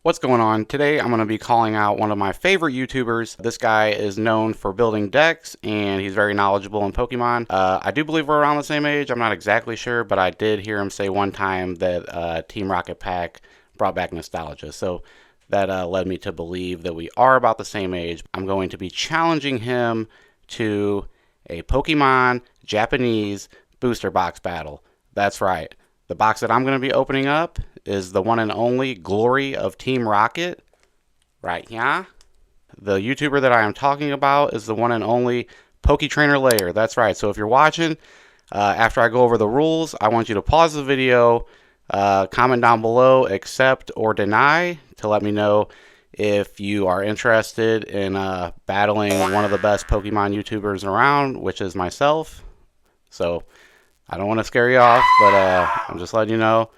What's going on? Today I'm going to be calling out one of my favorite YouTubers. This guy is known for building decks and he's very knowledgeable in Pokemon. I do believe we're around the same age. I'm not exactly sure, but I did hear him say one time that Team Rocket Pack brought back nostalgia. So that led me to believe that we are about the same age. I'm going to be challenging him to a Pokemon Japanese booster box battle. That's right. The box that I'm going to be opening up is the one and only Glory of Team Rocket. Right here. The YouTuber that I am talking about is the one and only Poketrainer Layer. That's right. So if you're watching, after I go over the rules, I want you to pause the video, comment down below, accept or deny, to let me know if you are interested in battling one of the best Pokemon YouTubers around, which is myself. So I don't want to scare you off, but I'm just letting you know.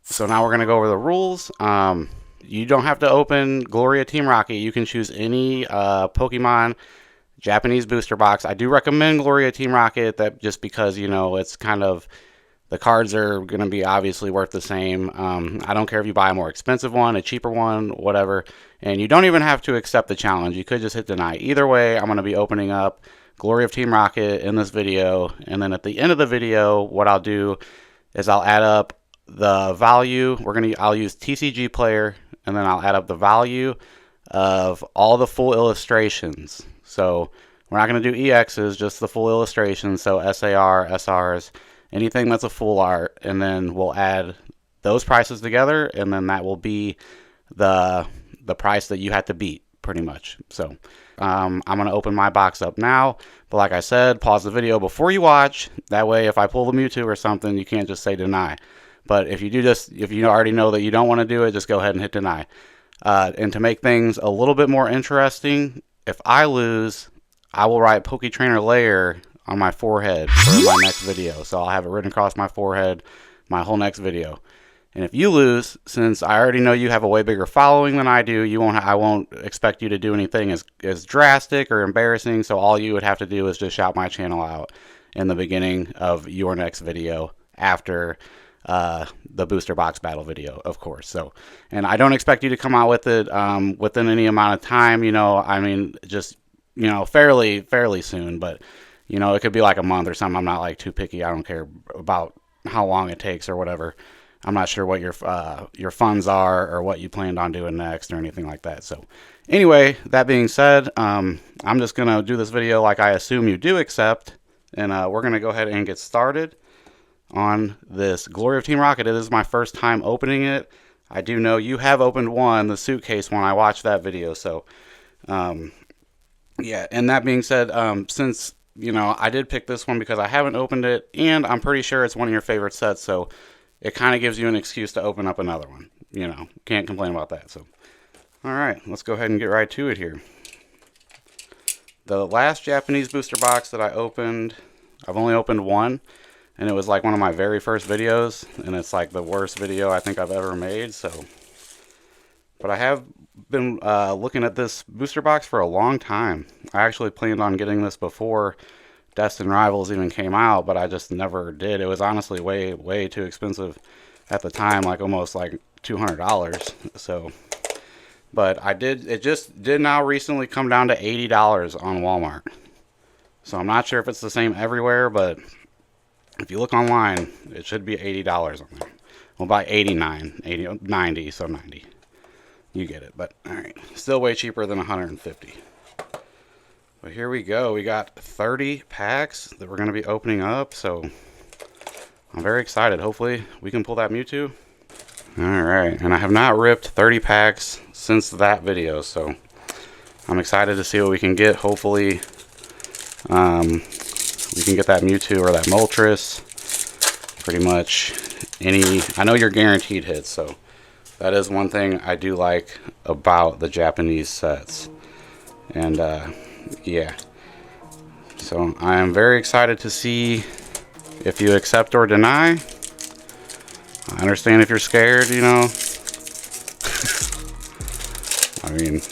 So now we're going to go over the rules. You don't have to open Gloria Team Rocket. You can choose any Pokemon Japanese booster box. I do recommend Gloria Team Rocket, that just because, you know, it's kind of, the cards are going to be obviously worth the same. I don't care if you buy a more expensive one, a cheaper one, whatever. And you don't even have to accept the challenge. You could just hit deny. Either way, I'm going to be opening up Glory of Team Rocket in this video, and then at the end of the video, what I'll do is I'll add up the value. I'll use TCG Player, and then I'll add up the value of all the full illustrations. So we're not going to do EXs, just the full illustrations. So SAR, SRs, anything that's a full art, and then we'll add those prices together, and then that will be the price that you had to beat, pretty much. So I'm going to open my box up now, but like I said, pause the video before you watch. That way, if I pull the Mewtwo or something, you can't just say deny. But if you already know that you don't want to do it, just go ahead and hit deny. And to make things a little bit more interesting, if I lose, I will write Poketrainer Layer on my forehead for my next video. So I'll have it written across my forehead my whole next video. And if you lose, since I already know you have a way bigger following than I do, I won't expect you to do anything as drastic or embarrassing. So all you would have to do is just shout my channel out in the beginning of your next video after the booster box battle video, of course. So, and I don't expect you to come out with it within any amount of time. You know, I mean, just, you know, fairly soon. But, you know, it could be like a month or something. I'm not like too picky. I don't care about how long it takes or whatever. I'm not sure what your funds are or what you planned on doing next or anything like that. So anyway, that being said, I'm just going to do this video like I assume you do accept. And we're going to go ahead and get started on this Glory of Team Rocket. It is my first time opening it. I do know you have opened one, the suitcase one. I watched that video. So yeah, and that being said, since, you know, I did pick this one because I haven't opened it, and I'm pretty sure it's one of your favorite sets, so it kind of gives you an excuse to open up another one. You know, can't complain about that. So, all right, let's go ahead and get right to it here. The last Japanese booster box that I opened, I've only opened one, and it was like one of my very first videos, and it's like the worst video I think I've ever made. So, but I have been looking at this booster box for a long time. I actually planned on getting this before Destined Rivals even came out, but I just never did. It was honestly way too expensive at the time, like almost like $200. So, but it just did now recently come down to $80 on Walmart. So I'm not sure if it's the same everywhere, but if you look online, it should be $80 on there. Well, by 89, 80, 90, so 90. You get it, but all right, still way cheaper than 150. But here we go. We got 30 packs that we're going to be opening up, so I'm very excited. Hopefully we can pull that Mewtwo. Alright, and I have not ripped 30 packs since that video, so I'm excited to see what we can get. Hopefully we can get that Mewtwo or that Moltres. Pretty much any... I know you're guaranteed hits, so that is one thing I do like about the Japanese sets. And yeah, so I am very excited to see if you accept or deny. I understand if you're scared, you know. I mean,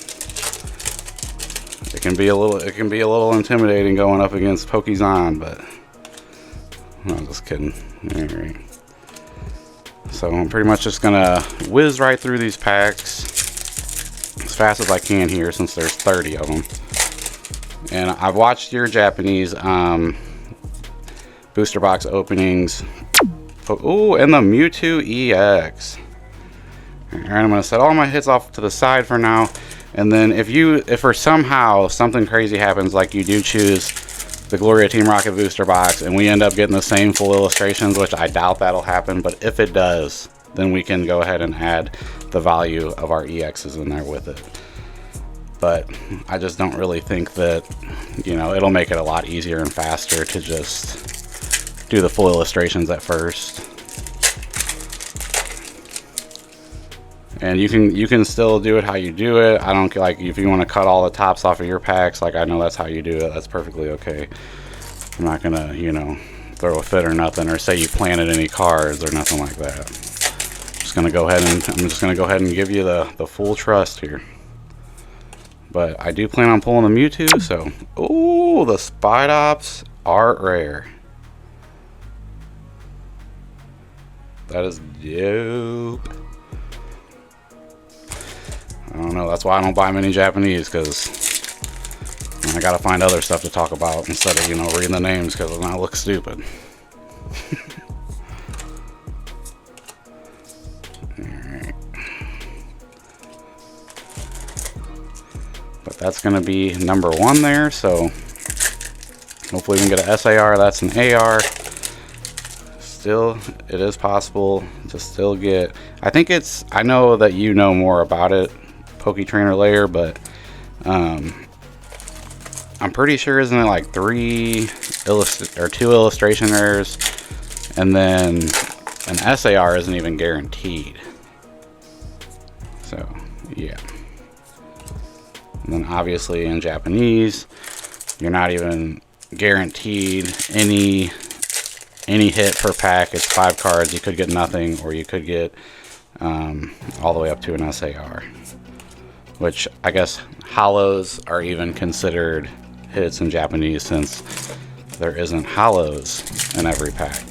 it can be a little intimidating going up against Pokémon, but I'm just kidding. All right. So I'm pretty much just gonna whiz right through these packs. as fast as I can here since there's 30 of them. And I've watched your Japanese booster box openings. Oh, and the Mewtwo EX. Alright, I'm gonna set all my hits off to the side for now. And then if for somehow something crazy happens, like you do choose the Gloria Team Rocket booster box and we end up getting the same full illustrations, which I doubt that'll happen, but if it does, then we can go ahead and add the value of our EXs in there with it. But I just don't really think that, you know, it'll make it a lot easier and faster to just do the full illustrations at first. And you can still do it how you do it. I don't like if you want to cut all the tops off of your packs, like I know that's how you do it. That's perfectly okay. I'm not gonna, you know, throw a fit or nothing, or say you planted any cards or nothing like that. I'm just gonna go ahead and give you the full trust here. But I do plan on pulling the Mewtwo, so ooh, the Spidops Art Rare. That is dope. I don't know, that's why I don't buy many Japanese, because I gotta find other stuff to talk about instead of, you know, reading the names, because then I look stupid. Alright. But that's gonna be number 1 there, so hopefully we can get an SAR, that's an AR. Still, it is possible to still get, I know that you know more about it, Poke Trainer Layer, but I'm pretty sure, isn't it like 2 illustration rares, and then an SAR isn't even guaranteed. So yeah, and then obviously in Japanese you're not even guaranteed any hit per pack. It's 5 cards, you could get nothing, or you could get all the way up to an SAR. Which I guess hollows are even considered hits in Japanese, since there isn't hollows in every pack.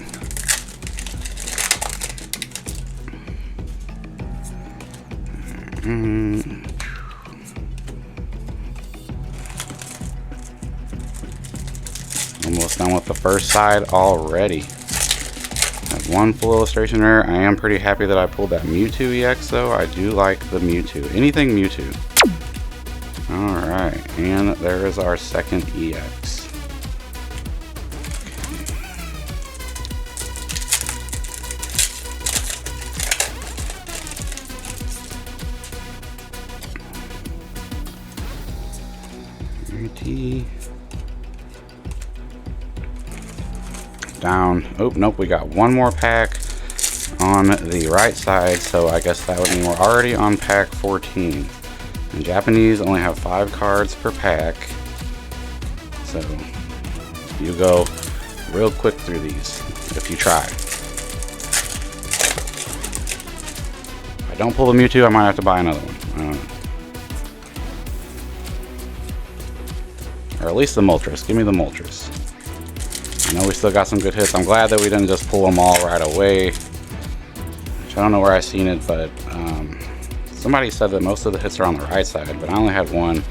Almost done with the first side already. Got 1 full illustration rare. I am pretty happy that I pulled that Mewtwo EX though. I do like the Mewtwo. Anything Mewtwo. Alright, and there is our second EX. Down. Oh, nope, we got 1 more pack on the right side, so I guess that would mean we're already on pack 14. And Japanese only have 5 cards per pack, so you go real quick through these if you try. If I don't pull the Mewtwo, I might have to buy another one. I don't know. Or at least the Moltres. Give me the Moltres. I know we still got some good hits. I'm glad that we didn't just pull them all right away. Which I don't know where I seen it, but somebody said that most of the hits are on the right side, but I only had 1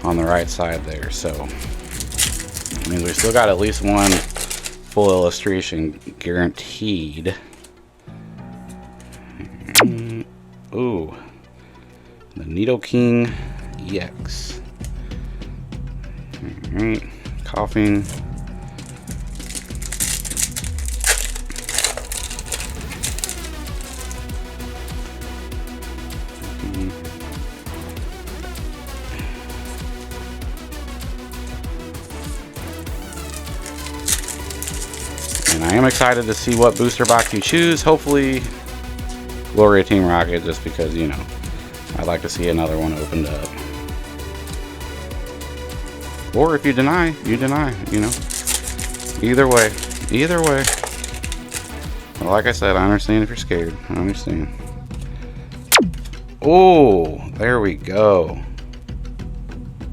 on the right side there, so I mean we still got at least 1 full illustration guaranteed. Ooh, the Nidoking EX. Alright, coughing. And I am excited to see what booster box you choose. Hopefully Gloria Team Rocket, just because, you know, I'd like to see another one opened up. Or if you deny, you deny, you know. Either way. Either way. Well, like I said, I understand if you're scared. I understand. Oh, there we go.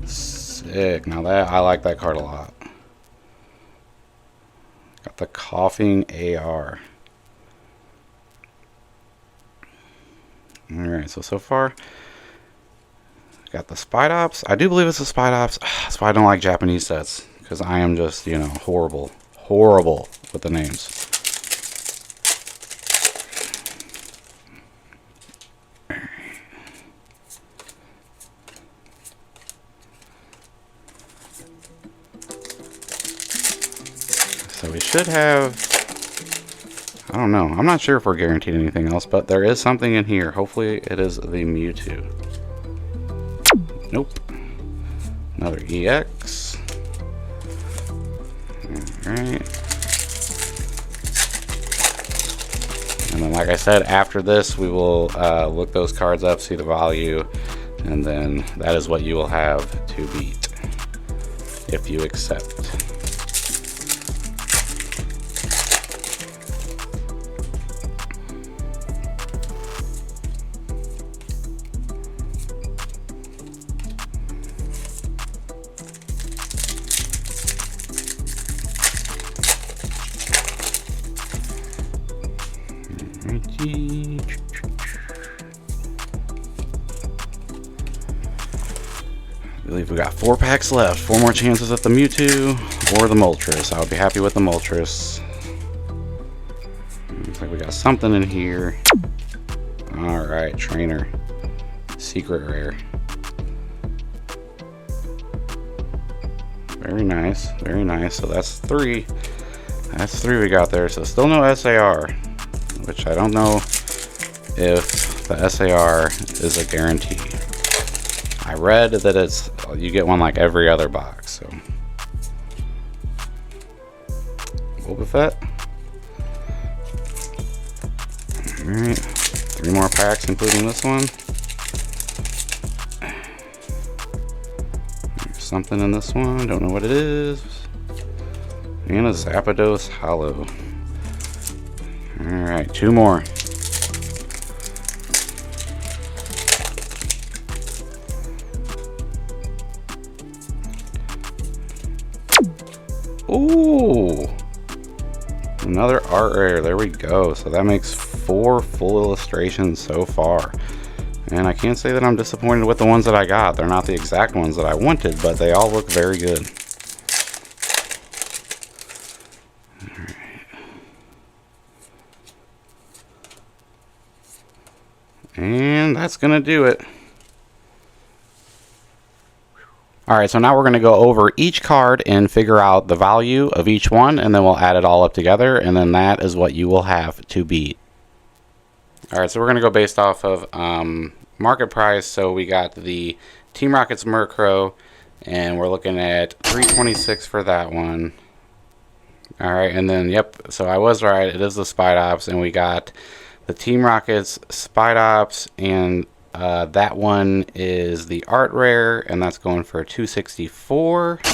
Sick. Now that, I like that card a lot. Got the coughing AR. Alright, so far Got the Spidops. I do believe it's the Spidops. That's why I don't like Japanese sets, because I am just, you know, horrible with the names. So we should have, I don't know. I'm not sure if we're guaranteed anything else, but there is something in here. Hopefully it is the Mewtwo. Nope. Another EX. Alright. And then, like I said, after this, we will look those cards up, see the value, and then that is what you will have to beat if you accept. I believe we got 4 packs left. 4 more chances at the Mewtwo or the Moltres. I would be happy with the Moltres. Looks like we got something in here. Alright, Trainer. Secret rare. Very nice, very nice. So that's 3. That's 3 we got there. So still no SAR, which I don't know if the SAR is a guarantee. I read that it's, you get one like every other box, so. Wobbuffet. Alright, 3 more packs including this one. There's something in this one, don't know what it is. And a Zapdos Hollow. Alright, 2 more. Ooh, another art rare. There we go. So that makes 4 full illustrations so far, and I can't say that I'm disappointed with the ones that I got. They're not the exact ones that I wanted, but they all look very good. And that's gonna do it. Alright, so now we're going to go over each card and figure out the value of each one, and then we'll add it all up together, and then that is what you will have to beat. Alright, so we're going to go based off of market price. So we got the Team Rocket's Murkrow, and we're looking at $326 for that one. Alright, and then, yep, so I was right, it is the Spidops, and we got the Team Rocket's Spidops, and that one is the art rare, and that's going for $264.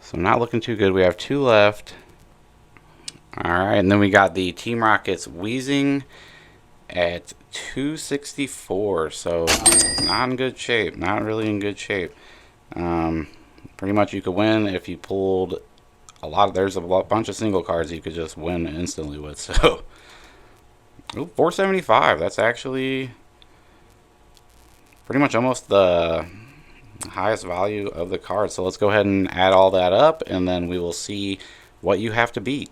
So not looking too good. We have 2 left. Alright, and then we got the Team Rocket's Weezing at $264. So not in good shape. Not really in good shape. Pretty much you could win if you pulled a lot of, there's a bunch of single cards you could just win instantly with. So ooh, $475. That's actually pretty much almost the highest value of the card. So let's go ahead and add all that up, and then we will see what you have to beat.